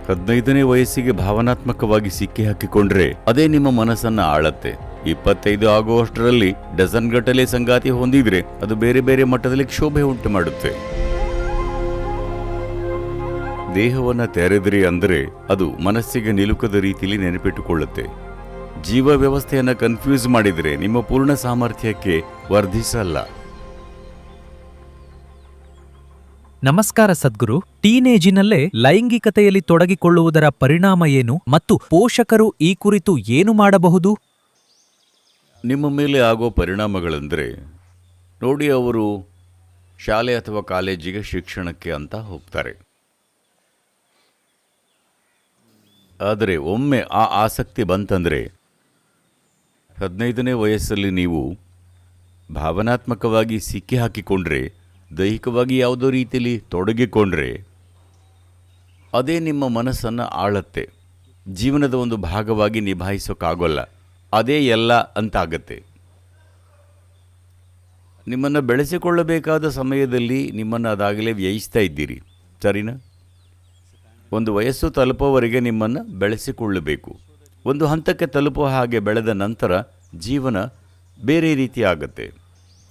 15ನೇ ವಯಸ್ಸಿಗೆ ಭಾವನಾತ್ಮಕವಾಗಿ ಸಿಕ್ಕಿ ಹಾಕಿಕೊಂಡ್ರೆ ಅದೇ ನಿಮ್ಮ ಮನಸ್ಸನ್ನ ಆಳತ್ತೆ. 25 ಆಗುವಷ್ಟರಲ್ಲಿ ಡಜನ್ ಗಟ್ಟಲೆ ಸಂಗಾತಿ ಹೊಂದಿದ್ರೆ ಅದು ಬೇರೆ ಬೇರೆ ಮಟ್ಟದಲ್ಲಿ ಕ್ಷೋಭೆ ಉಂಟು ಮಾಡುತ್ತೆ. ದೇಹವನ್ನ ತೆರೆದ್ರಿ ಅಂದ್ರೆ ಅದು ಮನಸ್ಸಿಗೆ ನಿಲುಕದ ರೀತಿಯಲ್ಲಿ ನೆನಪಿಟ್ಟುಕೊಳ್ಳುತ್ತೆ. ಜೀವ ವ್ಯವಸ್ಥೆಯನ್ನ ಕನ್ಫ್ಯೂಸ್ ಮಾಡಿದ್ರೆ ನಿಮ್ಮ ಪೂರ್ಣ ಸಾಮರ್ಥ್ಯಕ್ಕೆ ವರ್ಧಿಸಲ್ಲ. ನಮಸ್ಕಾರ ಸದ್ಗುರು. ಟೀನೇಜಿನಲ್ಲೇ ಲೈಂಗಿಕತೆಯಲ್ಲಿ ತೊಡಗಿಕೊಳ್ಳುವುದರ ಪರಿಣಾಮ ಏನು ಮತ್ತು ಪೋಷಕರು ಈ ಕುರಿತು ಏನು ಮಾಡಬಹುದು? ನಿಮ್ಮ ಮೇಲೆ ಆಗೋ ಪರಿಣಾಮಗಳೆಂದರೆ ನೋಡಿ, ಅವರು ಶಾಲೆ ಅಥವಾ ಕಾಲೇಜಿಗೆ ಶಿಕ್ಷಣಕ್ಕೆ ಅಂತ ಹೋಗ್ತಾರೆ. ಆದರೆ ಒಮ್ಮೆ ಆ ಆಸಕ್ತಿ ಬಂತಂದರೆ 15ನೇ ವಯಸ್ಸಲ್ಲಿ ನೀವು ಭಾವನಾತ್ಮಕವಾಗಿ ಸಿಕ್ಕಿ ಹಾಕಿಕೊಂಡ್ರೆ, ದೈಹಿಕವಾಗಿ ಯಾವುದೋ ರೀತಿಯಲ್ಲಿ ತೊಡಗಿಕೊಂಡ್ರೆ ಅದೇ ನಿಮ್ಮ ಮನಸ್ಸನ್ನು ಆಳತ್ತೆ. ಜೀವನದ ಒಂದು ಭಾಗವಾಗಿ ನಿಭಾಯಿಸೋಕ್ಕಾಗೋಲ್ಲ, ಅದೇ ಎಲ್ಲ ಅಂತಾಗತ್ತೆ. ನಿಮ್ಮನ್ನು ಬೆಳೆಸಿಕೊಳ್ಳಬೇಕಾದ ಸಮಯದಲ್ಲಿ ನಿಮ್ಮನ್ನು ಅದಾಗಲೇ ವ್ಯಯಿಸ್ತಾ ಇದ್ದೀರಿ, ಸರಿನಾ? ಒಂದು ವಯಸ್ಸು ತಲುಪುವವರೆಗೆ ನಿಮ್ಮನ್ನು ಬೆಳೆಸಿಕೊಳ್ಳಬೇಕು. ಒಂದು ಹಂತಕ್ಕೆ ತಲುಪುವ ಹಾಗೆ ಬೆಳೆದ ನಂತರ ಜೀವನ ಬೇರೆ ರೀತಿ ಆಗುತ್ತೆ.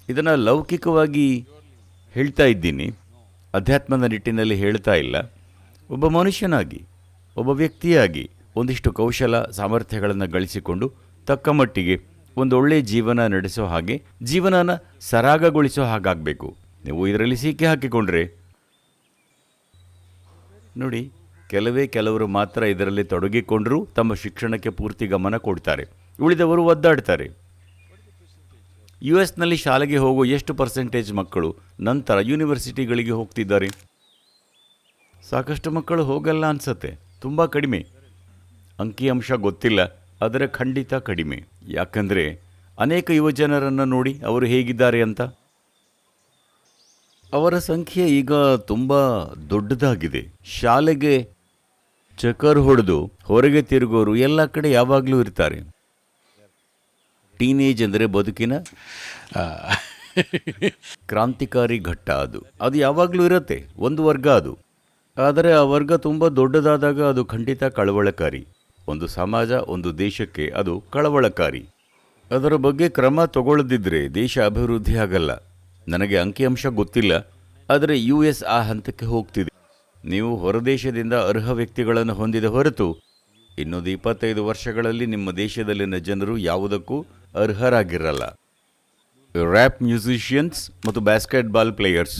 ಇದನ್ನು ಲೌಕಿಕವಾಗಿ ಹೇಳ್ತಾ ಇದ್ದೀನಿ, ಅಧ್ಯಾತ್ಮದ ನಿಟ್ಟಿನಲ್ಲಿ ಹೇಳ್ತಾ ಇಲ್ಲ. ಒಬ್ಬ ಮನುಷ್ಯನಾಗಿ, ಒಬ್ಬ ವ್ಯಕ್ತಿಯಾಗಿ ಒಂದಿಷ್ಟು ಕೌಶಲ ಸಾಮರ್ಥ್ಯಗಳನ್ನು ಗಳಿಸಿಕೊಂಡು ತಕ್ಕ ಮಟ್ಟಿಗೆ ಒಂದು ಒಳ್ಳೆಯ ಜೀವನ ನಡೆಸೋ ಹಾಗೆ, ಜೀವನನ ಸರಾಗಗೊಳಿಸೋ ಹಾಗಾಗಬೇಕು. ನೀವು ಇದರಲ್ಲಿ ಸಿಕ್ಕಿ ಹಾಕಿಕೊಂಡ್ರೆ ನೋಡಿ, ಕೆಲವರು ಮಾತ್ರ ಇದರಲ್ಲಿ ತೊಡಗಿಕೊಂಡರೂ ತಮ್ಮ ಶಿಕ್ಷಣಕ್ಕೆ ಪೂರ್ತಿ ಗಮನ ಕೊಡ್ತಾರೆ, ಉಳಿದವರು ಒದ್ದಾಡ್ತಾರೆ. US ಶಾಲೆಗೆ ಹೋಗೋ ಎಷ್ಟು ಪರ್ಸೆಂಟೇಜ್ ಮಕ್ಕಳು ನಂತರ ಯೂನಿವರ್ಸಿಟಿಗಳಿಗೆ ಹೋಗ್ತಿದ್ದಾರೆ? ಸಾಕಷ್ಟು ಮಕ್ಕಳು ಹೋಗಲ್ಲ ಅನ್ಸತ್ತೆ, ತುಂಬ ಕಡಿಮೆ. ಅಂಕಿಅಂಶ ಗೊತ್ತಿಲ್ಲ, ಆದರೆ ಖಂಡಿತ ಕಡಿಮೆ. ಯಾಕಂದರೆ ಅನೇಕ ಯುವಜನರನ್ನು ನೋಡಿ ಅವರು ಹೇಗಿದ್ದಾರೆ ಅಂತ. ಅವರ ಸಂಖ್ಯೆ ಈಗ ತುಂಬ ದೊಡ್ಡದಾಗಿದೆ. ಶಾಲೆಗೆ ಚಕ್ಕರ್ ಹೊಡೆದು ಹೊರಗೆ ತಿರುಗೋರು ಎಲ್ಲ ಕಡೆ ಯಾವಾಗಲೂ ಇರ್ತಾರೆ. ಟೀನೇಜ್ ಅಂದರೆ ಬದುಕಿನ ಕ್ರಾಂತಿಕಾರಿ ಘಟ್ಟ. ಅದು ಯಾವಾಗಲೂ ಇರುತ್ತೆ, ಒಂದು ವರ್ಗ ಅದು. ಆದರೆ ಆ ವರ್ಗ ತುಂಬ ದೊಡ್ಡದಾದಾಗ ಅದು ಖಂಡಿತ ಕಳವಳಕಾರಿ. ಒಂದು ಸಮಾಜ, ಒಂದು ದೇಶಕ್ಕೆ ಅದು ಕಳವಳಕಾರಿ. ಅದರ ಬಗ್ಗೆ ಕ್ರಮ ತಗೊಳ್ಳದಿದ್ದರೆ ದೇಶ ಅಭಿವೃದ್ಧಿ ಆಗಲ್ಲ. ನನಗೆ ಅಂಕಿಅಂಶ ಗೊತ್ತಿಲ್ಲ, ಆದರೆ US ಆ ಹಂತಕ್ಕೆ ಹೋಗ್ತಿದೆ. ನೀವು ಹೊರದೇಶದಿಂದ ಅರ್ಹ ವ್ಯಕ್ತಿಗಳನ್ನು ಹೊಂದಿದ ಹೊರತು ಇನ್ನೊಂದು 25 ವರ್ಷಗಳಲ್ಲಿ ನಿಮ್ಮ ದೇಶದಲ್ಲಿನ ಜನರು ಯಾವುದಕ್ಕೂ ಅರ್ಹರಾಗಿರಲ್ಲ. ರ್ಯಾಪ್ ಮ್ಯೂಸಿಷಿಯನ್ಸ್ ಮತ್ತು ಬ್ಯಾಸ್ಕೆಟ್ಬಾಲ್ ಪ್ಲೇಯರ್ಸ್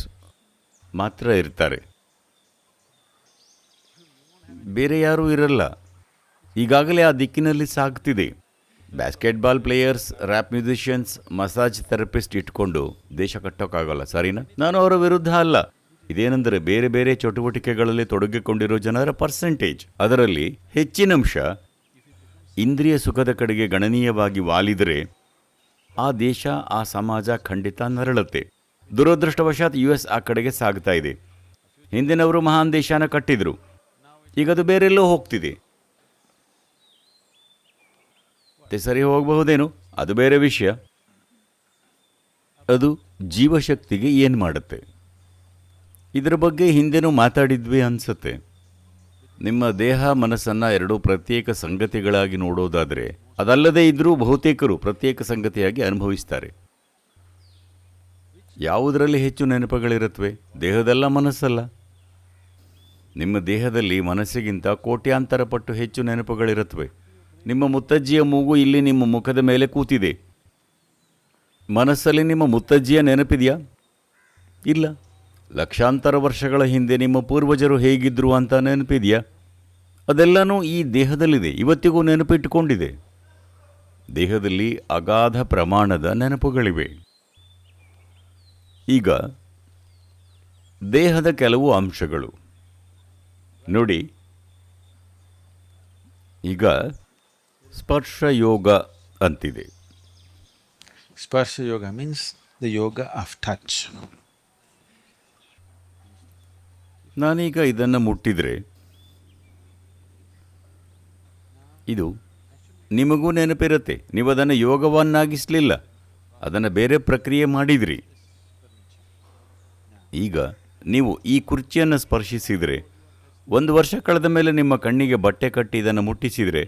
ಮಾತ್ರ ಇರ್ತಾರೆ, ಬೇರೆ ಯಾರೂ ಇರಲ್ಲ. ಈಗಾಗಲೇ ಆ ದಿಕ್ಕಿನಲ್ಲಿ ಸಾಗ್ತಿದೆ. Basketball players, rap musicians, massage therapist ಇಟ್ಕೊಂಡು ದೇಶ ಕಟ್ಟೋಕ್ಕಾಗಲ್ಲ, ಸರಿನಾ? ನಾನು ಅವರ ವಿರುದ್ಧ ಅಲ್ಲ. ಇದೇನೆಂದರೆ ಬೇರೆ ಬೇರೆ ಚಟುವಟಿಕೆಗಳಲ್ಲಿ ತೊಡಗಿಕೊಂಡಿರೋ ಜನರ ಪರ್ಸೆಂಟೇಜ್, ಅದರಲ್ಲಿ ಹೆಚ್ಚಿನಂಶ ಇಂದ್ರಿಯ ಸುಖದ ಕಡೆಗೆ ಗಣನೀಯವಾಗಿ ವಾಲಿದರೆ ಆ ದೇಶ, ಆ ಸಮಾಜ ಖಂಡಿತ ನರಳುತ್ತೆ. ದುರದೃಷ್ಟವಶಾತ್ US ಆ ಕಡೆಗೆ ಸಾಗ್ತಾ ಇದೆ. ಹಿಂದಿನವರು ಮಹಾನ್ ದೇಶನ ಕಟ್ಟಿದ್ರು, ಈಗ ಅದು ಬೇರೆಲ್ಲೋ ಹೋಗ್ತಿದೆ. ಸರಿ ಹೋಗಬಹುದೇನು, ಅದು ಬೇರೆ ವಿಷಯ. ಅದು ಜೀವಶಕ್ತಿಗೆ ಏನು ಮಾಡುತ್ತೆ, ಇದರ ಬಗ್ಗೆ ಹಿಂದೆನೂ ಮಾತಾಡಿದ್ವಿ ಅನ್ಸುತ್ತೆ. ನಿಮ್ಮ ದೇಹ ಮನಸ್ಸನ್ನು ಎರಡೂ ಪ್ರತ್ಯೇಕ ಸಂಗತಿಗಳಾಗಿ ನೋಡೋದಾದರೆ, ಅದಲ್ಲದೇ ಇದ್ದರೂ ಬಹುತೇಕರು ಪ್ರತ್ಯೇಕ ಸಂಗತಿಯಾಗಿ ಅನುಭವಿಸ್ತಾರೆ. ಯಾವುದರಲ್ಲಿ ಹೆಚ್ಚು ನೆನಪುಗಳಿರುತ್ತವೆ? ದೇಹದಲ್ಲ, ಮನಸ್ಸಲ್ಲ. ನಿಮ್ಮ ದೇಹದಲ್ಲಿ ಮನಸ್ಸಿಗಿಂತ ಕೋಟ್ಯಾಂತರ ಪಟ್ಟು ಹೆಚ್ಚು ನೆನಪುಗಳಿರುತ್ತವೆ. ನಿಮ್ಮ ಮುತ್ತಜ್ಜಿಯ ಮೂಗು ಇಲ್ಲಿ ನಿಮ್ಮ ಮುಖದ ಮೇಲೆ ಕೂತಿದೆ. ಮನಸ್ಸಲ್ಲಿ ನಿಮ್ಮ ಮುತ್ತಜ್ಜಿಯ ನೆನಪಿದೆಯಾ? ಇಲ್ಲ. ಲಕ್ಷಾಂತರ ವರ್ಷಗಳ ಹಿಂದೆ ನಿಮ್ಮ ಪೂರ್ವಜರು ಹೇಗಿದ್ರು ಅಂತ ನೆನಪಿದೆಯಾ? ಅದೆಲ್ಲನೂ ಈ ದೇಹದಲ್ಲಿದೆ, ಇವತ್ತಿಗೂ ನೆನಪಿಟ್ಟುಕೊಂಡಿದೆ. ದೇಹದಲ್ಲಿ ಅಗಾಧ ಪ್ರಮಾಣದ ನೆನಪುಗಳಿವೆ. ಈಗ ದೇಹದ ಕೆಲವು ಅಂಶಗಳು ನೋಡಿ. ಈಗ ಸ್ಪರ್ಶ ಯೋಗ ಅಂತಿದೆ. Sparsha yoga means the yoga of touch. ನಾನೀಗ ಇದನ್ನು ಮುಟ್ಟಿದರೆ ಇದು ನಿಮಗೂ ನೆನಪಿರುತ್ತೆ. ನೀವು ಅದನ್ನು ಯೋಗವನ್ನಾಗಿಸಲಿಲ್ಲ, ಅದನ್ನು ಬೇರೆ ಪ್ರಕ್ರಿಯೆ ಮಾಡಿದ್ರಿ. ಈಗ ನೀವು ಈ ಕುರ್ಚಿಯನ್ನು ಸ್ಪರ್ಶಿಸಿದರೆ 1 ವರ್ಷ ಕಳೆದ ಮೇಲೆ ನಿಮ್ಮ ಕಣ್ಣಿಗೆ ಬಟ್ಟೆ ಕಟ್ಟಿ ಇದನ್ನು ಮುಟ್ಟಿಸಿದರೆ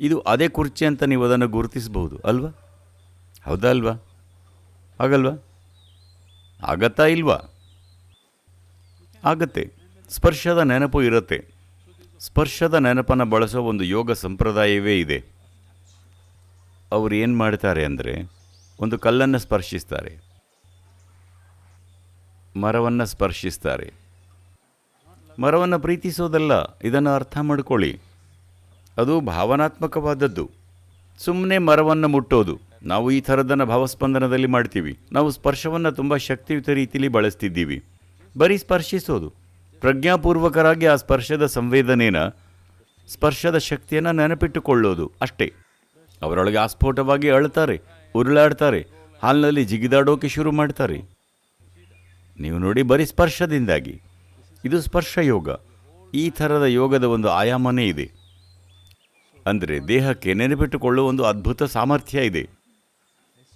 ಇದು ಅದೇ ಕುರ್ಚಿ ಅಂತ ನೀವು ಅದನ್ನು ಗುರುತಿಸಬಹುದು ಅಲ್ವಾ? ಹೌದಾ ಅಲ್ವಾ? ಆಗಲ್ವಾ? ಆಗತ್ತಾ ಇಲ್ವಾ? ಆಗತ್ತೆ. ಸ್ಪರ್ಶದ ನೆನಪು ಇರುತ್ತೆ. ಸ್ಪರ್ಶದ ನೆನಪನ್ನು ಬಳಸೋ ಒಂದು ಯೋಗ ಸಂಪ್ರದಾಯವೇ ಇದೆ. ಅವರು ಏನು ಮಾಡ್ತಾರೆ ಅಂದರೆ, ಒಂದು ಕಲ್ಲನ್ನು ಸ್ಪರ್ಶಿಸ್ತಾರೆ, ಮರವನ್ನು ಸ್ಪರ್ಶಿಸ್ತಾರೆ. ಮರವನ್ನು ಪ್ರೀತಿಸೋದಲ್ಲ, ಇದನ್ನು ಅರ್ಥ ಮಾಡ್ಕೊಳ್ಳಿ. ಅದು ಭಾವನಾತ್ಮಕವಾದದ್ದು. ಸುಮ್ಮನೆ ಮರವನ್ನು ಮುಟ್ಟೋದು, ನಾವು ಈ ಥರದನ್ನು ಭಾವಸ್ಪಂದನದಲ್ಲಿ ಮಾಡ್ತೀವಿ. ನಾವು ಸ್ಪರ್ಶವನ್ನು ತುಂಬ ಶಕ್ತಿಯುತ ರೀತಿಯಲ್ಲಿ ಬಳಸ್ತಿದ್ದೀವಿ. ಬರೀ ಸ್ಪರ್ಶಿಸೋದು, ಪ್ರಜ್ಞಾಪೂರ್ವಕರಾಗಿ ಆ ಸ್ಪರ್ಶದ ಸಂವೇದನೆನ, ಸ್ಪರ್ಶದ ಶಕ್ತಿಯನ್ನು ನೆನಪಿಟ್ಟುಕೊಳ್ಳೋದು ಅಷ್ಟೇ. ಅವರೊಳಗೆ ಆಸ್ಫೋಟವಾಗಿ ಅಳ್ತಾರೆ, ಉರುಳಾಡ್ತಾರೆ, ಹಾಲಿನಲ್ಲಿ ಜಿಗಿದಾಡೋಕೆ ಶುರು ಮಾಡ್ತಾರೆ. ನೀವು ನೋಡಿ, ಬರೀ ಸ್ಪರ್ಶದಿಂದಾಗಿ. ಇದು ಸ್ಪರ್ಶ ಯೋಗ. ಈ ಥರದ ಯೋಗದ ಒಂದು ಆಯಾಮನೇ ಇದೆ. ಅಂದರೆ ದೇಹಕ್ಕೆ ನೆನಪಿಟ್ಟುಕೊಳ್ಳುವ ಒಂದು ಅದ್ಭುತ ಸಾಮರ್ಥ್ಯ ಇದೆ.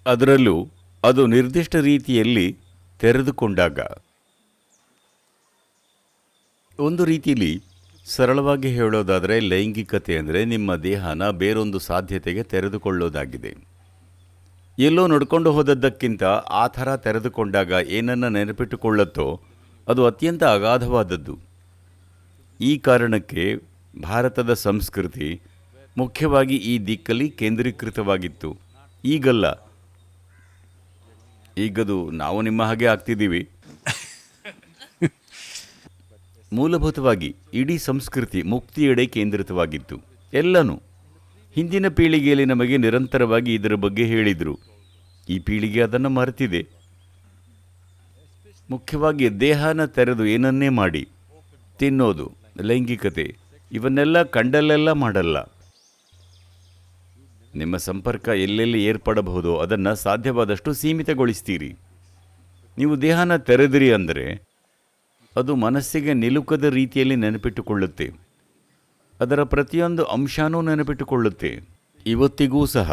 ಅದರಲ್ಲೂ ಅದು ನಿರ್ದಿಷ್ಟ ರೀತಿಯಲ್ಲಿ ತೆರೆದುಕೊಂಡಾಗ. ಒಂದು ರೀತಿಯಲ್ಲಿ ಸರಳವಾಗಿ ಹೇಳೋದಾದರೆ, ಲೈಂಗಿಕತೆ ಅಂದರೆ ನಿಮ್ಮ ದೇಹನ ಬೇರೊಂದು ಸಾಧ್ಯತೆಗೆ ತೆರೆದುಕೊಳ್ಳೋದಾಗಿದೆ. ಎಲ್ಲೋ ನಡ್ಕೊಂಡು ಹೋದದ್ದಕ್ಕಿಂತ ಆ ಥರ ತೆರೆದುಕೊಂಡಾಗ ಏನನ್ನು ನೆನಪಿಟ್ಟುಕೊಳ್ಳುತ್ತೋ ಅದು ಅತ್ಯಂತ ಅಗಾಧವಾದದ್ದು. ಈ ಕಾರಣಕ್ಕೆ ಭಾರತದ ಸಂಸ್ಕೃತಿ ಮುಖ್ಯವಾಗಿ ಈ ದಿಕ್ಕಲ್ಲಿ ಕೇಂದ್ರೀಕೃತವಾಗಿತ್ತು. ಈಗಲ್ಲ. ಈಗದು ನಾವು ನಿಮ್ಮ ಹಾಗೆ ಆಗ್ತಿದ್ದೀವಿ. ಮೂಲಭೂತವಾಗಿ ಇಡೀ ಸಂಸ್ಕೃತಿ ಮುಕ್ತಿಯೆಡೆ ಕೇಂದ್ರಿತವಾಗಿತ್ತು. ಎಲ್ಲನೂ ಹಿಂದಿನ ಪೀಳಿಗೆಯಲ್ಲಿ ನಮಗೆ ನಿರಂತರವಾಗಿ ಇದರ ಬಗ್ಗೆ ಹೇಳಿದರು. ಈ ಪೀಳಿಗೆ ಅದನ್ನು ಮರೆತಿದೆ. ಮುಖ್ಯವಾಗಿ ದೇಹನ ತೆರೆದು ಏನನ್ನೇ ಮಾಡಿ, ತಿನ್ನೋದು, ಲೈಂಗಿಕತೆ, ಇವನ್ನೆಲ್ಲ ಕಂಡಲ್ಲೆಲ್ಲ ಮಾಡಲ್ಲ. ನಿಮ್ಮ ಸಂಪರ್ಕ ಎಲ್ಲೆಲ್ಲಿ ಏರ್ಪಡಬಹುದೋ ಅದನ್ನು ಸಾಧ್ಯವಾದಷ್ಟು ಸೀಮಿತಗೊಳಿಸ್ತೀರಿ. ನೀವು ದೇಹನ ತೆರೆದಿರಿ ಅಂದರೆ ಅದು ಮನಸ್ಸಿಗೆ ನಿಲುಕದ ರೀತಿಯಲ್ಲಿ ನೆನಪಿಟ್ಟುಕೊಳ್ಳುತ್ತೆ. ಅದರ ಪ್ರತಿಯೊಂದು ಅಂಶನೂ ನೆನಪಿಟ್ಟುಕೊಳ್ಳುತ್ತೆ. ಇವತ್ತಿಗೂ ಸಹ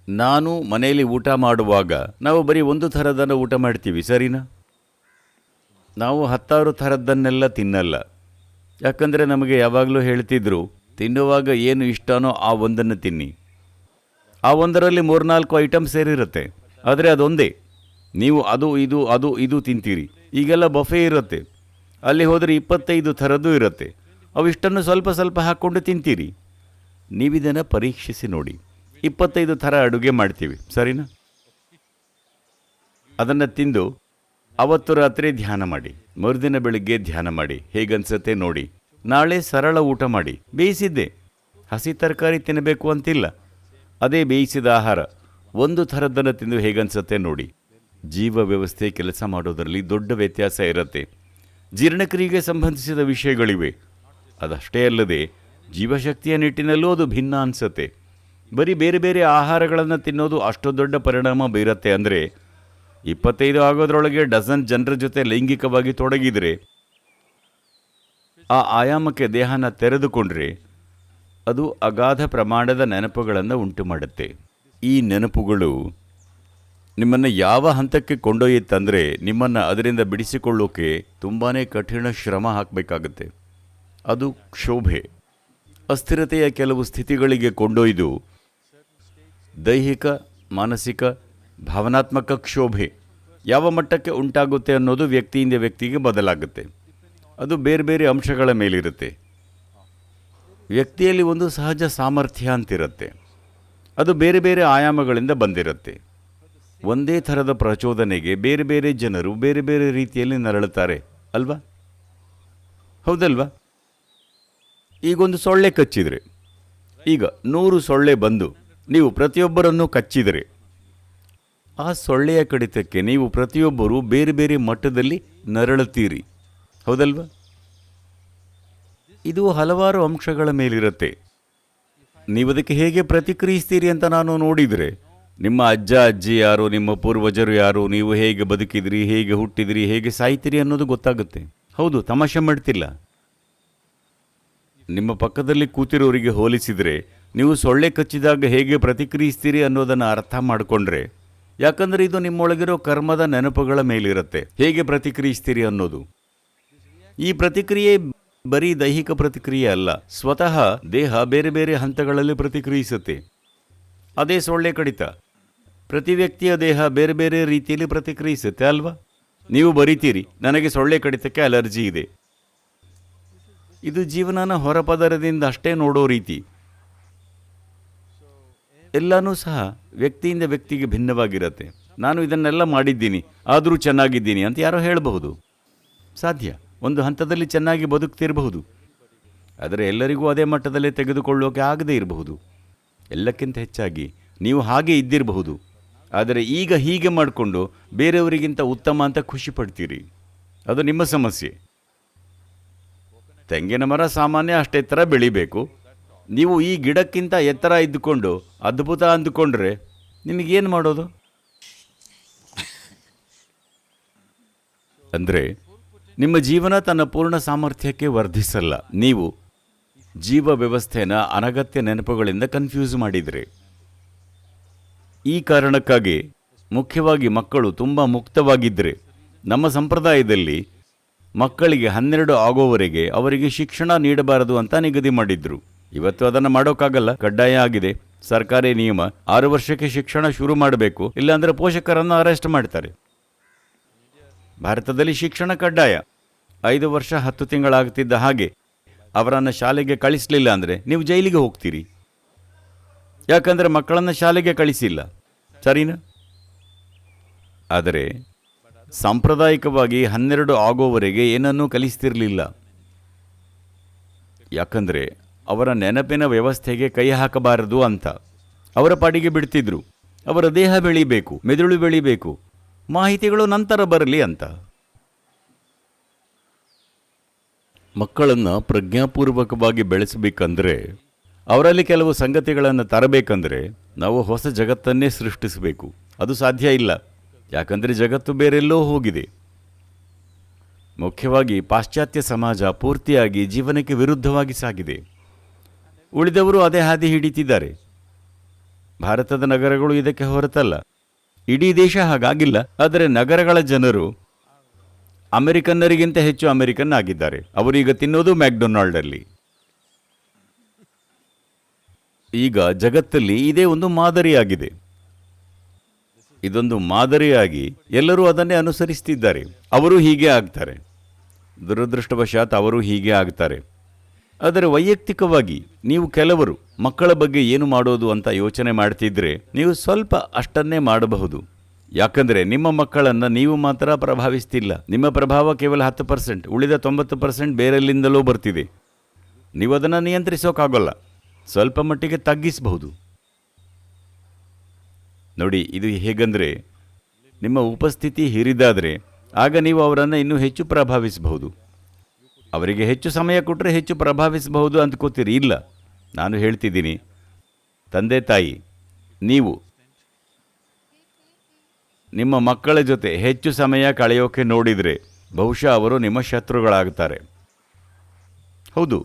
ನಾನು ಮನೆಯಲ್ಲಿ ಊಟ ಮಾಡುವಾಗ ನಾವು ಬರೀ ಒಂದು ಥರದನ್ನು ಊಟ ಮಾಡ್ತೀವಿ, ಸರಿನಾ? ನಾವು 10 ಥರದ್ದನ್ನೆಲ್ಲ ತಿನ್ನಲ್ಲ. ಯಾಕಂದರೆ ನಮಗೆ ಯಾವಾಗಲೂ ಹೇಳ್ತಿದ್ರು, ತಿನ್ನುವಾಗ ಏನು ಇಷ್ಟನೋ ಆ ಒಂದನ್ನು ತಿನ್ನಿ. ಆ ಒಂದರಲ್ಲಿ 3-4 ಐಟಮ್ ಸೇರಿರುತ್ತೆ, ಆದರೆ ಅದೊಂದೇ. ನೀವು ಅದು ಇದು ತಿಂತೀರಿ. ಈಗೆಲ್ಲ ಬಫೆ ಇರುತ್ತೆ. ಅಲ್ಲಿ ಹೋದರೆ 25 ಥರದ್ದು ಇರುತ್ತೆ. ಅವಿಷ್ಟನ್ನು ಸ್ವಲ್ಪ ಸ್ವಲ್ಪ ಹಾಕ್ಕೊಂಡು ತಿಂತೀರಿ. ನೀವಿದನ್ನು ಪರೀಕ್ಷಿಸಿ ನೋಡಿ. 25 ಥರ ಅಡುಗೆ ಮಾಡ್ತೀವಿ, ಸರಿನಾ? ಅದನ್ನು ತಿಂದು ಅವತ್ತು ರಾತ್ರಿ ಧ್ಯಾನ ಮಾಡಿ, ಮರುದಿನ ಬೆಳಿಗ್ಗೆ ಧ್ಯಾನ ಮಾಡಿ, ಹೇಗನ್ಸುತ್ತೆ ನೋಡಿ. ನಾಳೆ ಸರಳ ಊಟ ಮಾಡಿ. ಬೇಯಿಸಿದ್ದೆ, ಹಸಿ ತರಕಾರಿ ತಿನ್ನಬೇಕು ಅಂತಿಲ್ಲ. ಅದೇ ಬೇಯಿಸಿದ ಆಹಾರ ಒಂದು ಥರದ್ದನ್ನು ತಿಂದು ಹೇಗನ್ಸುತ್ತೆ ನೋಡಿ. ಜೀವ ವ್ಯವಸ್ಥೆ ಕೆಲಸ ಮಾಡೋದರಲ್ಲಿ ದೊಡ್ಡ ವ್ಯತ್ಯಾಸ ಇರುತ್ತೆ. ಜೀರ್ಣಕ್ರಿಯೆಗೆ ಸಂಬಂಧಿಸಿದ ವಿಷಯಗಳಿವೆ. ಅದಷ್ಟೇ ಅಲ್ಲದೆ ಜೀವಶಕ್ತಿಯ ನಿಟ್ಟಿನಲ್ಲೂ ಅದು ಭಿನ್ನ ಅನಿಸುತ್ತೆ. ಬರೀ ಬೇರೆ ಬೇರೆ ಆಹಾರಗಳನ್ನು ತಿನ್ನೋದು ಅಷ್ಟು ದೊಡ್ಡ ಪರಿಣಾಮ ಬೀರುತ್ತೆ. ಅಂದರೆ 25 ಆಗೋದ್ರೊಳಗೆ ಡಜನ್ ಜನರ ಜೊತೆ ಲೈಂಗಿಕವಾಗಿ ತೊಡಗಿದರೆ, ಆ ಆಯಾಮಕ್ಕೆ ದೇಹನ ತೆರೆದುಕೊಂಡ್ರೆ ಅದು ಅಗಾಧ ಪ್ರಮಾಣದ ನೆನಪುಗಳನ್ನು ಉಂಟು ಮಾಡುತ್ತೆ. ಈ ನೆನಪುಗಳು ನಿಮ್ಮನ್ನು ಯಾವ ಹಂತಕ್ಕೆ ಕೊಂಡೊಯ್ಯುತ್ತಂದರೆ, ನಿಮ್ಮನ್ನು ಅದರಿಂದ ಬಿಡಿಸಿಕೊಳ್ಳೋಕೆ ತುಂಬಾ ಕಠಿಣ ಶ್ರಮ ಹಾಕಬೇಕಾಗತ್ತೆ. ಅದು ಕ್ಷೋಭೆ, ಅಸ್ಥಿರತೆಯ ಕೆಲವು ಸ್ಥಿತಿಗಳಿಗೆ ಕೊಂಡೊಯ್ದು ದೈಹಿಕ, ಮಾನಸಿಕ, ಭಾವನಾತ್ಮಕ ಕ್ಷೋಭೆ ಯಾವ ಮಟ್ಟಕ್ಕೆ ಉಂಟಾಗುತ್ತೆ ಅನ್ನೋದು ವ್ಯಕ್ತಿಯಿಂದ ವ್ಯಕ್ತಿಗೆ ಬದಲಾಗುತ್ತೆ. ಅದು ಬೇರೆ ಬೇರೆ ಅಂಶಗಳ ಮೇಲಿರುತ್ತೆ. ವ್ಯಕ್ತಿಯಲ್ಲಿ ಒಂದು ಸಹಜ ಸಾಮರ್ಥ್ಯ ಅಂತಿರುತ್ತೆ. ಅದು ಬೇರೆ ಬೇರೆ ಆಯಾಮಗಳಿಂದ ಬಂದಿರುತ್ತೆ. ಒಂದೇ ಥರದ ಪ್ರಚೋದನೆಗೆ ಬೇರೆ ಬೇರೆ ಜನರು ಬೇರೆ ಬೇರೆ ರೀತಿಯಲ್ಲಿ ನರಳುತ್ತಾರೆ ಅಲ್ವಾ? ಹೌದಲ್ವಾ? ಈಗೊಂದು ಸೊಳ್ಳೆ ಕಚ್ಚಿದರೆ, ಈಗ 100 ಸೊಳ್ಳೆ ಬಂದು ನೀವು ಪ್ರತಿಯೊಬ್ಬರನ್ನು ಕಚ್ಚಿದರೆ, ಆ ಸೊಳ್ಳೆಯ ಕಡಿತಕ್ಕೆ ನೀವು ಪ್ರತಿಯೊಬ್ಬರೂ ಬೇರೆ ಬೇರೆ ಮಟ್ಟದಲ್ಲಿ ನರಳುತ್ತೀರಿ, ಹೌದಲ್ವಾ? ಇದು ಹಲವಾರು ಅಂಶಗಳ ಮೇಲಿರುತ್ತೆ. ನೀವು ಅದಕ್ಕೆ ಹೇಗೆ ಪ್ರತಿಕ್ರಿಯಿಸ್ತೀರಿ ಅಂತ ನಾನು ನೋಡಿದರೆ, ನಿಮ್ಮ ಅಜ್ಜ ಅಜ್ಜಿ ಯಾರು, ನಿಮ್ಮ ಪೂರ್ವಜರು ಯಾರು, ನೀವು ಹೇಗೆ ಬದುಕಿದಿರಿ, ಹೇಗೆ ಹುಟ್ಟಿದಿರಿ, ಹೇಗೆ ಸಾಯ್ತೀರಿ ಅನ್ನೋದು ಗೊತ್ತಾಗುತ್ತೆ. ಹೌದು, ತಮಾಷೆ ಮಾಡ್ತಿಲ್ಲ. ನಿಮ್ಮ ಪಕ್ಕದಲ್ಲಿ ಕೂತಿರೋರಿಗೆ ಹೋಲಿಸಿದರೆ ನೀವು ಸೊಳ್ಳೆ ಕಚ್ಚಿದಾಗ ಹೇಗೆ ಪ್ರತಿಕ್ರಿಯಿಸ್ತೀರಿ ಅನ್ನೋದನ್ನು ಅರ್ಥ ಮಾಡಿಕೊಂಡ್ರೆ, ಯಾಕಂದರೆ ಇದು ನಿಮ್ಮೊಳಗಿರೋ ಕರ್ಮದ ನೆನಪುಗಳ ಮೇಲಿರುತ್ತೆ, ಹೇಗೆ ಪ್ರತಿಕ್ರಿಯಿಸ್ತೀರಿ ಅನ್ನೋದು. ಈ ಪ್ರತಿಕ್ರಿಯೆ ಬರೀ ದೈಹಿಕ ಪ್ರತಿಕ್ರಿಯೆ ಅಲ್ಲ, ಸ್ವತಃ ದೇಹ ಬೇರೆ ಬೇರೆ ಹಂತಗಳಲ್ಲಿ ಪ್ರತಿಕ್ರಿಯಿಸುತ್ತೆ. ಅದೇ ಸೊಳ್ಳೆ ಕಡಿತ, ಪ್ರತಿ ವ್ಯಕ್ತಿಯ ದೇಹ ಬೇರೆ ಬೇರೆ ರೀತಿಯಲ್ಲಿ ಪ್ರತಿಕ್ರಿಯಿಸುತ್ತೆ ಅಲ್ವಾ? ನೀವು ಬರೀತೀರಿ, ನನಗೆ ಸೊಳ್ಳೆ ಕಡಿತಕ್ಕೆ ಅಲರ್ಜಿ ಇದೆ. ಇದು ಜೀವನನ ಹೊರಪದರದಿಂದ ಅಷ್ಟೇ ನೋಡೋ ರೀತಿ. ಎಲ್ಲನೂ ಸಹ ವ್ಯಕ್ತಿಯಿಂದ ವ್ಯಕ್ತಿಗೆ ಭಿನ್ನವಾಗಿರುತ್ತೆ. ನಾನು ಇದನ್ನೆಲ್ಲ ಮಾಡಿದ್ದೀನಿ, ಆದರೂ ಚೆನ್ನಾಗಿದ್ದೀನಿ ಅಂತ ಯಾರೋ ಹೇಳಬಹುದು. ಸಾಧ್ಯ, ಒಂದು ಹಂತದಲ್ಲಿ ಚೆನ್ನಾಗಿ ಬದುಕ್ತಿರಬಹುದು. ಆದರೆ ಎಲ್ಲರಿಗೂ ಅದೇ ಮಟ್ಟದಲ್ಲಿ ತೆಗೆದುಕೊಳ್ಳೋಕೆ ಆಗದೇ ಇರಬಹುದು. ಎಲ್ಲಕ್ಕಿಂತ ಹೆಚ್ಚಾಗಿ ನೀವು ಹಾಗೆ ಇದ್ದಿರಬಹುದು, ಆದರೆ ಈಗ ಹೀಗೆ ಮಾಡಿಕೊಂಡು ಬೇರೆಯವರಿಗಿಂತ ಉತ್ತಮ ಅಂತ ಖುಷಿ ಪಡ್ತೀರಿ. ಅದು ನಿಮ್ಮ ಸಮಸ್ಯೆ. ತೆಂಗಿನ ಮರ ಸಾಮಾನ್ಯ ಅಷ್ಟೆತ್ತರ ಬೆಳಿಬೇಕು. ನೀವು ಈ ಗಿಡಕ್ಕಿಂತ ಎತ್ತರ ಇದ್ದುಕೊಂಡು ಅದ್ಭುತ ಅಂದುಕೊಂಡ್ರೆ ನಿಮಗೇನು ಮಾಡೋದು? ಅಂದರೆ ನಿಮ್ಮ ಜೀವನ ತನ್ನ ಪೂರ್ಣ ಸಾಮರ್ಥ್ಯಕ್ಕೆ ವರ್ಧಿಸಲ್ಲ. ನೀವು ಜೀವ ವ್ಯವಸ್ಥೆನ ಅನಗತ್ಯ ನೆನಪುಗಳಿಂದ ಕನ್ಫ್ಯೂಸ್ ಮಾಡಿದರೆ. ಈ ಕಾರಣಕ್ಕಾಗಿ ಮುಖ್ಯವಾಗಿ ಮಕ್ಕಳು ತುಂಬ ಮುಕ್ತವಾಗಿದ್ದರೆ, ನಮ್ಮ ಸಂಪ್ರದಾಯದಲ್ಲಿ ಮಕ್ಕಳಿಗೆ 12 ಆಗೋವರೆಗೆ ಅವರಿಗೆ ಶಿಕ್ಷಣ ನೀಡಬಾರದು ಅಂತ ನಿಗದಿ ಮಾಡಿದ್ರು. ಇವತ್ತು ಅದನ್ನು ಮಾಡೋಕ್ಕಾಗಲ್ಲ, ಕಡ್ಡಾಯ ಆಗಿದೆ, ಸರ್ಕಾರಿ ನಿಯಮ. 6 ವರ್ಷಕ್ಕೆ ಶಿಕ್ಷಣ ಶುರು ಮಾಡಬೇಕು, ಇಲ್ಲಾಂದರೆ ಪೋಷಕರನ್ನು ಅರೆಸ್ಟ್ ಮಾಡ್ತಾರೆ. ಭಾರತದಲ್ಲಿ ಶಿಕ್ಷಣ ಕಡ್ಡಾಯ. 5 ವರ್ಷ 10 ತಿಂಗಳಾಗ್ತಿದ್ದ ಹಾಗೆ ಅವರನ್ನು ಶಾಲೆಗೆ ಕಳಿಸಲಿಲ್ಲ ಅಂದರೆ ನೀವು ಜೈಲಿಗೆ ಹೋಗ್ತೀರಿ. ಯಾಕಂದರೆ ಮಕ್ಕಳನ್ನು ಶಾಲೆಗೆ ಕಳಿಸಿಲ್ಲ, ಸರಿನಾ? ಆದರೆ ಸಾಂಪ್ರದಾಯಿಕವಾಗಿ 12 ಆಗೋವರೆಗೆ ಏನನ್ನೂ ಕಲಿಸ್ತಿರಲಿಲ್ಲ. ಯಾಕಂದರೆ ಅವರ ನೆನಪಿನ ವ್ಯವಸ್ಥೆಗೆ ಕೈ ಹಾಕಬಾರದು ಅಂತ. ಅವರ ಪಾಡಿಗೆ ಬಿಡ್ತಿದ್ರು. ಅವರ ದೇಹ ಬೆಳಿಬೇಕು, ಮೆದುಳು ಬೆಳಿಬೇಕು, ಮಾಹಿತಿಗಳು ನಂತರ ಬರಲಿ ಅಂತ. ಮಕ್ಕಳನ್ನು ಪ್ರಜ್ಞಾಪೂರ್ವಕವಾಗಿ ಬೆಳೆಸಬೇಕಂದ್ರೆ, ಅವರಲ್ಲಿ ಕೆಲವು ಸಂಗತಿಗಳನ್ನು ತರಬೇಕಂದ್ರೆ ನಾವು ಹೊಸ ಜಗತ್ತನ್ನೇ ಸೃಷ್ಟಿಸಬೇಕು. ಅದು ಸಾಧ್ಯ ಇಲ್ಲ, ಯಾಕಂದರೆ ಜಗತ್ತು ಬೇರೆಲ್ಲೋ ಹೋಗಿದೆ. ಮುಖ್ಯವಾಗಿ ಪಾಶ್ಚಾತ್ಯ ಸಮಾಜ ಪೂರ್ತಿಯಾಗಿ ಜೀವನಕ್ಕೆ ವಿರುದ್ಧವಾಗಿ ಸಾಗಿದೆ. ಉಳಿದವರು ಅದೇ ಹಾದಿ ಹಿಡಿತಿದ್ದಾರೆ. ಭಾರತದ ನಗರಗಳು ಇದಕ್ಕೆ ಹೊರತಲ್ಲ. ಇಡೀ ದೇಶ ಹಾಗಾಗಿಲ್ಲ, ಆದರೆ ನಗರಗಳ ಜನರು ಅಮೆರಿಕನ್ನರಿಗಿಂತ ಹೆಚ್ಚು ಅಮೆರಿಕನ್ ಆಗಿದ್ದಾರೆ. ಅವರೀಗ ತಿನ್ನೋದು ಮ್ಯಾಕ್ಡೊನಾಲ್ಡಲ್ಲಿ. ಈಗ ಜಗತ್ತಲ್ಲಿ ಇದೇ ಒಂದು ಮಾದರಿಯಾಗಿದೆ. ಇದೊಂದು ಮಾದರಿಯಾಗಿ ಎಲ್ಲರೂ ಅದನ್ನೇ ಅನುಸರಿಸ್ತಿದ್ದಾರೆ. ಅವರು ಹೀಗೆ ಆಗ್ತಾರೆ, ದುರದೃಷ್ಟವಶಾತ್ ಅವರು ಹೀಗೆ ಆಗ್ತಾರೆ. ಆದರೆ ವೈಯಕ್ತಿಕವಾಗಿ ನೀವು ಕೆಲವರು ಮಕ್ಕಳ ಬಗ್ಗೆ ಏನು ಮಾಡೋದು ಅಂತ ಯೋಚನೆ ಮಾಡ್ತಿದ್ರೆ ನೀವು ಸ್ವಲ್ಪ ಅಷ್ಟನ್ನೇ ಮಾಡಬಹುದು. ಯಾಕಂದರೆ ನಿಮ್ಮ ಮಕ್ಕಳನ್ನು ನೀವು ಮಾತ್ರ ಪ್ರಭಾವಿಸ್ತಿಲ್ಲ. ನಿಮ್ಮ ಪ್ರಭಾವ ಕೇವಲ 10%, ಉಳಿದ 90% ಬೇರೆಲ್ಲಿಂದಲೂ ಬರ್ತಿದೆ. ನೀವು ಅದನ್ನು ನಿಯಂತ್ರಿಸೋಕ್ಕಾಗಲ್ಲ, ಸ್ವಲ್ಪ ಮಟ್ಟಿಗೆ ತಗ್ಗಿಸಬಹುದು. ನೋಡಿ, ಇದು ಹೇಗಂದರೆ, ನಿಮ್ಮ ಉಪಸ್ಥಿತಿ ಹಿರಿದಾದರೆ ಆಗ ನೀವು ಅವರನ್ನು ಇನ್ನೂ ಹೆಚ್ಚು ಪ್ರಭಾವಿಸಬಹುದು. ಅವರಿಗೆ ಹೆಚ್ಚು ಸಮಯ ಕೊಟ್ಟರೆ ಹೆಚ್ಚು ಪ್ರಭಾವಿಸಬಹುದು ಅಂದ್ಕೋತೀರಿ. ಇಲ್ಲ, ನಾನು ಹೇಳ್ತಿದ್ದೀನಿ, ತಂದೆ ತಾಯಿ ನೀವು ನಿಮ್ಮ ಮಕ್ಕಳ ಜೊತೆ ಹೆಚ್ಚು ಸಮಯ ಕಳೆಯೋಕೆ ನೋಡಿದರೆ ಬಹುಶಃ ಅವರು ನಿಮ್ಮ ಶತ್ರುಗಳಾಗ್ತಾರೆ. ಹೌದು,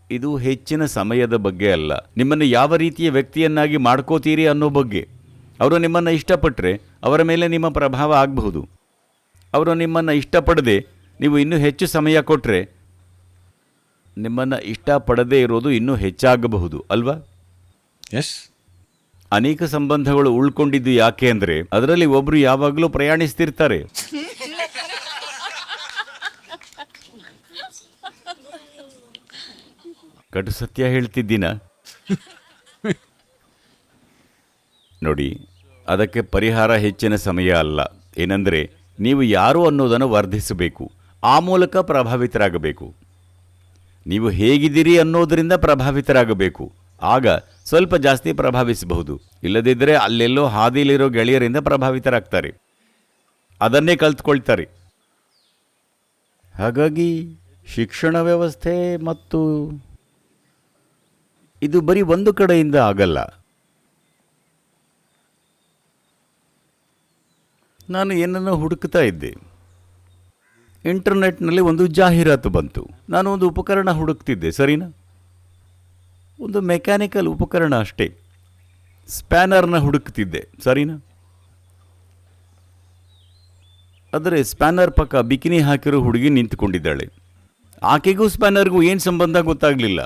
ಇದು ಹೆಚ್ಚಿನ ಸಮಯದ ಬಗ್ಗೆ ಅಲ್ಲ, ನಿಮ್ಮನ್ನು ಯಾವ ರೀತಿಯ ವ್ಯಕ್ತಿಯನ್ನಾಗಿ ಮಾಡ್ಕೋತೀರಿ ಅನ್ನೋ ಬಗ್ಗೆ. ಅವರು ನಿಮ್ಮನ್ನು ಇಷ್ಟಪಟ್ಟರೆ ಅವರ ಮೇಲೆ ನಿಮ್ಮ ಪ್ರಭಾವ ಆಗಬಹುದು. ಅವರು ನಿಮ್ಮನ್ನು ಇಷ್ಟಪಡದೆ ನೀವು ಇನ್ನೂ ಹೆಚ್ಚು ಸಮಯ ಕೊಟ್ಟರೆ ನಿಮ್ಮನ್ನು ಇಷ್ಟಪಡದೇ ಇರೋದು ಇನ್ನೂ ಹೆಚ್ಚಾಗಬಹುದು ಅಲ್ವಾ? ಎಸ್. ಅನೇಕ ಸಂಬಂಧಗಳು ಉಳ್ಕೊಂಡಿದ್ದು ಯಾಕೆ ಅಂದರೆ ಅದರಲ್ಲಿ ಒಬ್ಬರು ಯಾವಾಗಲೂ ಪ್ರಯಾಣಿಸ್ತಿರ್ತಾರೆ. ಕಟು ಸತ್ಯ ಹೇಳ್ತಿದ್ದೀನ? ನೋಡಿ, ಅದಕ್ಕೆ ಪರಿಹಾರ ಹೆಚ್ಚಿನ ಸಮಯ ಅಲ್ಲ. ಏನಂದರೆ ನೀವು ಯಾರು ಅನ್ನೋದನ್ನು ವರ್ಧಿಸಬೇಕು, ಆ ಮೂಲಕ ಪ್ರಭಾವಿತರಾಗಬೇಕು. ನೀವು ಹೇಗಿದ್ದೀರಿ ಅನ್ನೋದರಿಂದ ಪ್ರಭಾವಿತರಾಗಬೇಕು. ಆಗ ಸ್ವಲ್ಪ ಜಾಸ್ತಿ ಪ್ರಭಾವಿಸಬಹುದು. ಇಲ್ಲದಿದ್ದರೆ ಅಲ್ಲೆಲ್ಲೋ ಹಾದಿಲಿರೋ ಗೆಳೆಯರಿಂದ ಪ್ರಭಾವಿತರಾಗ್ತಾರೆ, ಅದನ್ನೇ ಕಲ್ತ್ಕೊಳ್ತಾರೆ. ಹಾಗಾಗಿ ಶಿಕ್ಷಣ ವ್ಯವಸ್ಥೆ ಮತ್ತು ಇದು ಬರೀ ಒಂದು ಕಡೆಯಿಂದ ಆಗಲ್ಲ. ನಾನು ಏನನ್ನು ಹುಡುಕ್ತಾ ಇದ್ದೆ, ಇಂಟರ್ನೆಟ್ನಲ್ಲಿ ಒಂದು ಜಾಹೀರಾತು ಬಂತು. ನಾನು ಒಂದು ಉಪಕರಣ ಹುಡುಕ್ತಿದ್ದೆ, ಸರಿನಾ? ಒಂದು ಮೆಕ್ಯಾನಿಕಲ್ ಉಪಕರಣ ಅಷ್ಟೇ, ಸ್ಪ್ಯಾನರ್ನ ಹುಡುಕ್ತಿದ್ದೆ, ಸರಿನಾ? ಆದರೆ ಸ್ಪ್ಯಾನರ್ ಪಕ್ಕ ಬಿಕಿನಿ ಹಾಕಿರೋ ಹುಡುಗಿ ನಿಂತುಕೊಂಡಿದ್ದಾಳೆ. ಆಕೆಗೂ ಸ್ಪ್ಯಾನರ್ಗೂ ಏನು ಸಂಬಂಧ ಗೊತ್ತಾಗ್ಲಿಲ್ಲ.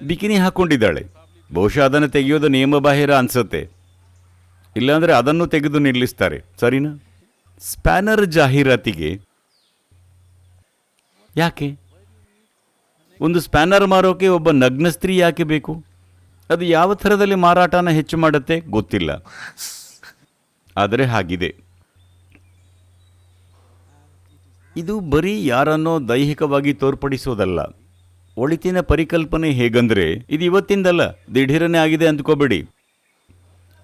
ಬಿಕಿನಿ ಹಾಕೊಂಡಿದ್ದಾಳೆ. ಬಹುಶಃ ಅದನ್ನು ತೆಗೆಯೋದು ನಿಯಮಬಾಹಿರ ಅನ್ಸುತ್ತೆ, ಇಲ್ಲಾಂದ್ರೆ ಅದನ್ನು ತೆಗೆದು ನಿಲ್ಲಿಸ್ತಾರೆ, ಸರಿನಾ? ಸ್ಪ್ಯಾನರ್ ಜಾಹೀರಾತಿಗೆ ಯಾಕೆ? ಒಂದು ಸ್ಪ್ಯಾನರ್ ಮಾರೋಕೆ ಒಬ್ಬ ನಗ್ನ ಸ್ತ್ರೀ ಯಾಕೆ ಬೇಕು? ಅದು ಯಾವ ಥರದಲ್ಲಿ ಮಾರಾಟನ ಹೆಚ್ಚು ಮಾಡುತ್ತೆ ಗೊತ್ತಿಲ್ಲ, ಆದರೆ ಹಾಗಿದೆ. ಇದು ಬರೀ ಯಾರನ್ನೋ ದೈಹಿಕವಾಗಿ ತೋರ್ಪಡಿಸೋದಲ್ಲ. ಒಳಿತಿನ ಪರಿಕಲ್ಪನೆ ಹೇಗಂದ್ರೆ, ಇದು ಇವತ್ತಿಂದಲ್ಲ, ದಿಢೀರನೇ ಆಗಿದೆ ಅಂದ್ಕೋಬೇಡಿ.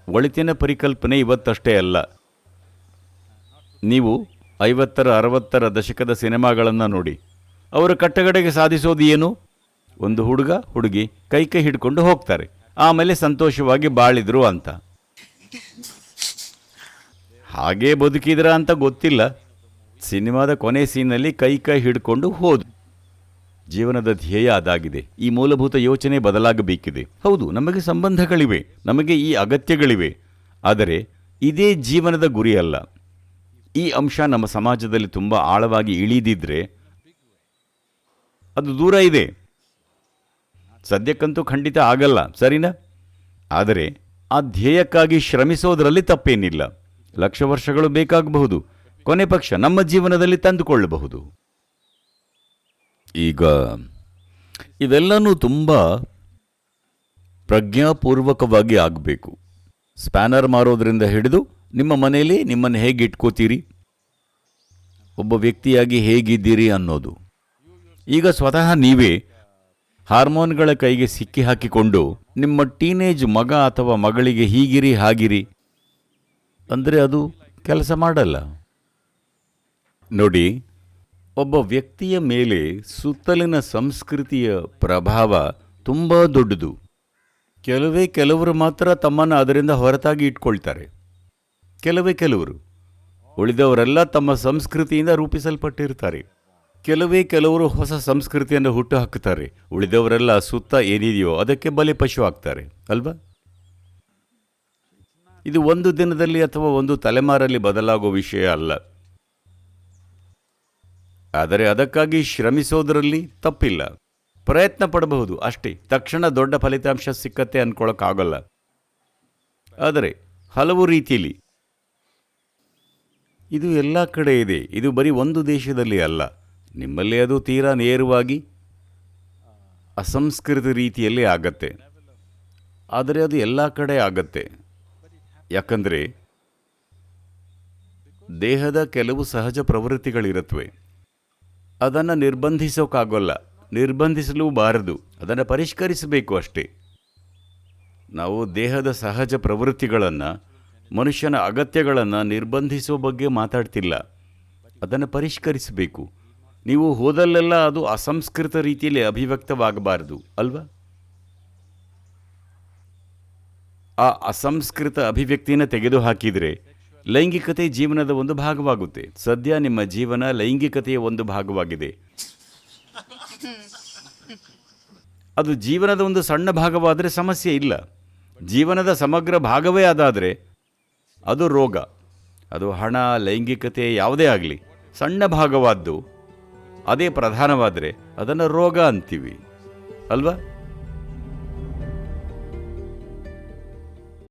ಒಳಿತಿನ ಪರಿಕಲ್ಪನೆ ಇವತ್ತಷ್ಟೇ ಅಲ್ಲ. ನೀವು 50, 60 ದಶಕದ ಸಿನಿಮಾಗಳನ್ನು ನೋಡಿ. ಅವರು ಕಟ್ಟಗಡೆಗೆ ಸಾಧಿಸೋದು ಏನು? ಒಂದು ಹುಡುಗ ಹುಡುಗಿ ಕೈ ಹಿಡ್ಕೊಂಡು ಹೋಗ್ತಾರೆ, ಆಮೇಲೆ ಸಂತೋಷವಾಗಿ ಬಾಳಿದ್ರು ಅಂತ. ಹಾಗೇ ಬದುಕಿದ್ರ ಅಂತ ಗೊತ್ತಿಲ್ಲ. ಸಿನಿಮಾದ ಕೊನೆ ಸೀನಲ್ಲಿ ಕೈ ಹಿಡ್ಕೊಂಡು ಹೋದ್ರು. ಜೀವನದ ಧ್ಯೇಯ ಅದಾಗಿದೆ. ಈ ಮೂಲಭೂತ ಯೋಚನೆ ಬದಲಾಗಬೇಕಿದೆ. ಹೌದು, ನಮಗೆ ಸಂಬಂಧಗಳಿವೆ, ನಮಗೆ ಈ ಅಗತ್ಯಗಳಿವೆ, ಆದರೆ ಇದೇ ಜೀವನದ ಗುರಿ ಅಲ್ಲ. ಈ ಅಂಶ ನಮ್ಮ ಸಮಾಜದಲ್ಲಿ ತುಂಬ ಆಳವಾಗಿ ಇಳಿದಿದ್ರೆ ಅದು ದೂರ ಇದೆ. ಸದ್ಯಕ್ಕಂತೂ ಖಂಡಿತ ಆಗಲ್ಲ, ಸರಿನಾ? ಆದರೆ ಆ ಧ್ಯೇಯಕ್ಕಾಗಿ ಶ್ರಮಿಸೋದರಲ್ಲಿ ತಪ್ಪೇನಿಲ್ಲ. ಲಕ್ಷ ವರ್ಷಗಳು ಬೇಕಾಗಬಹುದು, ಕೊನೆ ಪಕ್ಷ ನಮ್ಮ ಜೀವನದಲ್ಲಿ ತಂದುಕೊಳ್ಳಬಹುದು. ಈಗ ಇವೆಲ್ಲನೂ ತುಂಬ ಪ್ರಜ್ಞಾಪೂರ್ವಕವಾಗಿ ಆಗಬೇಕು. ಸ್ಪ್ಯಾನರ್ ಮಾರೋದ್ರಿಂದ ಹಿಡಿದು ನಿಮ್ಮ ಮನೆಯಲ್ಲಿ ನಿಮ್ಮನ್ನು ಹೇಗೆ ಇಟ್ಕೋತೀರಿ, ಒಬ್ಬ ವ್ಯಕ್ತಿಯಾಗಿ ಹೇಗಿದ್ದೀರಿ ಅನ್ನೋದು. ಈಗ ಸ್ವತಃ ನೀವೇ ಹಾರ್ಮೋನ್ಗಳ ಕೈಗೆ ಸಿಕ್ಕಿ ಹಾಕಿಕೊಂಡು ನಿಮ್ಮ ಟೀನೇಜ್ ಮಗ ಅಥವಾ ಮಗಳಿಗೆ ಹೀಗಿರಿ ಹಾಗಿರಿ ಅಂದರೆ ಅದು ಕೆಲಸ ಮಾಡಲ್ಲ. ನೋಡಿ, ಒಬ್ಬ ವ್ಯಕ್ತಿಯ ಮೇಲೆ ಸುತ್ತಲಿನ ಸಂಸ್ಕೃತಿಯ ಪ್ರಭಾವ ತುಂಬ ದೊಡ್ಡದು. ಕೆಲವರು ಮಾತ್ರ ತಮ್ಮನ್ನು ಅದರಿಂದ ಹೊರತಾಗಿ ಇಟ್ಕೊಳ್ತಾರೆ. ಕೆಲವರು, ಉಳಿದವರೆಲ್ಲ ತಮ್ಮ ಸಂಸ್ಕೃತಿಯಿಂದ ರೂಪಿಸಲ್ಪಟ್ಟಿರ್ತಾರೆ. ಕೆಲವರು ಹೊಸ ಸಂಸ್ಕೃತಿಯನ್ನು ಹುಟ್ಟು ಹಾಕುತ್ತಾರೆ. ಉಳಿದವರೆಲ್ಲ ಸುತ್ತ ಏನಿದೆಯೋ ಅದಕ್ಕೆ ಬಲಿ ಪಶು ಆಗ್ತಾರೆ, ಅಲ್ವಾ? ಇದು ಒಂದು ದಿನದಲ್ಲಿ ಅಥವಾ ಒಂದು ತಲೆಮಾರಲ್ಲಿ ಬದಲಾಗೋ ವಿಷಯ ಅಲ್ಲ. ಆದರೆ ಅದಕ್ಕಾಗಿ ಶ್ರಮಿಸೋದರಲ್ಲಿ ತಪ್ಪಿಲ್ಲ. ಪ್ರಯತ್ನ ಪಡಬಹುದು ಅಷ್ಟೇ. ತಕ್ಷಣ ದೊಡ್ಡ ಫಲಿತಾಂಶ ಸಿಕ್ಕತ್ತೆ ಅಂದ್ಕೊಳ್ಳೋಕ್ಕಾಗಲ್ಲ. ಆದರೆ ಹಲವು ರೀತಿಯಲ್ಲಿ ಇದು ಎಲ್ಲ ಕಡೆ ಇದೆ. ಇದು ಬರೀ ಒಂದು ದೇಶದಲ್ಲಿ ಅಲ್ಲ. ನಿಮ್ಮಲ್ಲಿ ಅದು ತೀರಾ ನೇರವಾಗಿ ಅಸಂಸ್ಕೃತ ರೀತಿಯಲ್ಲಿ ಆಗತ್ತೆ. ಆದರೆ ಅದು ಎಲ್ಲ ಕಡೆ ಆಗತ್ತೆ. ಯಾಕಂದರೆ ದೇಹದ ಕೆಲವು ಸಹಜ ಪ್ರವೃತ್ತಿಗಳಿರುತ್ತವೆ. ಅದನ್ನು ನಿರ್ಬಂಧಿಸೋಕ್ಕಾಗೋಲ್ಲ, ನಿರ್ಬಂಧಿಸಲೂಬಾರದು. ಅದನ್ನು ಪರಿಷ್ಕರಿಸಬೇಕು ಅಷ್ಟೇ. ನಾವು ದೇಹದ ಸಹಜ ಪ್ರವೃತ್ತಿಗಳನ್ನು, ಮನುಷ್ಯನ ಅಗತ್ಯಗಳನ್ನು ನಿರ್ಬಂಧಿಸೋ ಬಗ್ಗೆ ಮಾತಾಡ್ತಿಲ್ಲ. ಅದನ್ನು ಪರಿಷ್ಕರಿಸಬೇಕು. ನೀವು ಹೋದಲ್ಲೆಲ್ಲ ಅದು ಅಸಂಸ್ಕೃತ ರೀತಿಯಲ್ಲಿ ಅಭಿವ್ಯಕ್ತವಾಗಬಾರದು, ಅಲ್ವಾ? ಆ ಅಸಂಸ್ಕೃತ ಅಭಿವ್ಯಕ್ತಿಯನ್ನು ತೆಗೆದುಹಾಕಿದರೆ ಲೈಂಗಿಕತೆ ಜೀವನದ ಒಂದು ಭಾಗವಾಗುತ್ತೆ. ಸದ್ಯ ನಿಮ್ಮ ಜೀವನ ಲೈಂಗಿಕತೆಯ ಒಂದು ಭಾಗವಾಗಿದೆ. ಅದು ಜೀವನದ ಒಂದು ಸಣ್ಣ ಭಾಗವಾದರೆ ಸಮಸ್ಯೆ ಇಲ್ಲ. ಜೀವನದ ಸಮಗ್ರ ಭಾಗವೇ ಅದಾದರೆ ಅದು ರೋಗ. ಅದು ಹಣ, ಲೈಂಗಿಕತೆ ಯಾವುದೇ ಆಗಲಿ, ಸಣ್ಣ ಭಾಗವಾದ್ದು ಅದೇ ಪ್ರಧಾನವಾದರೆ ಅದನ್ನು ರೋಗ ಅಂತೀವಿ, ಅಲ್ವಾ?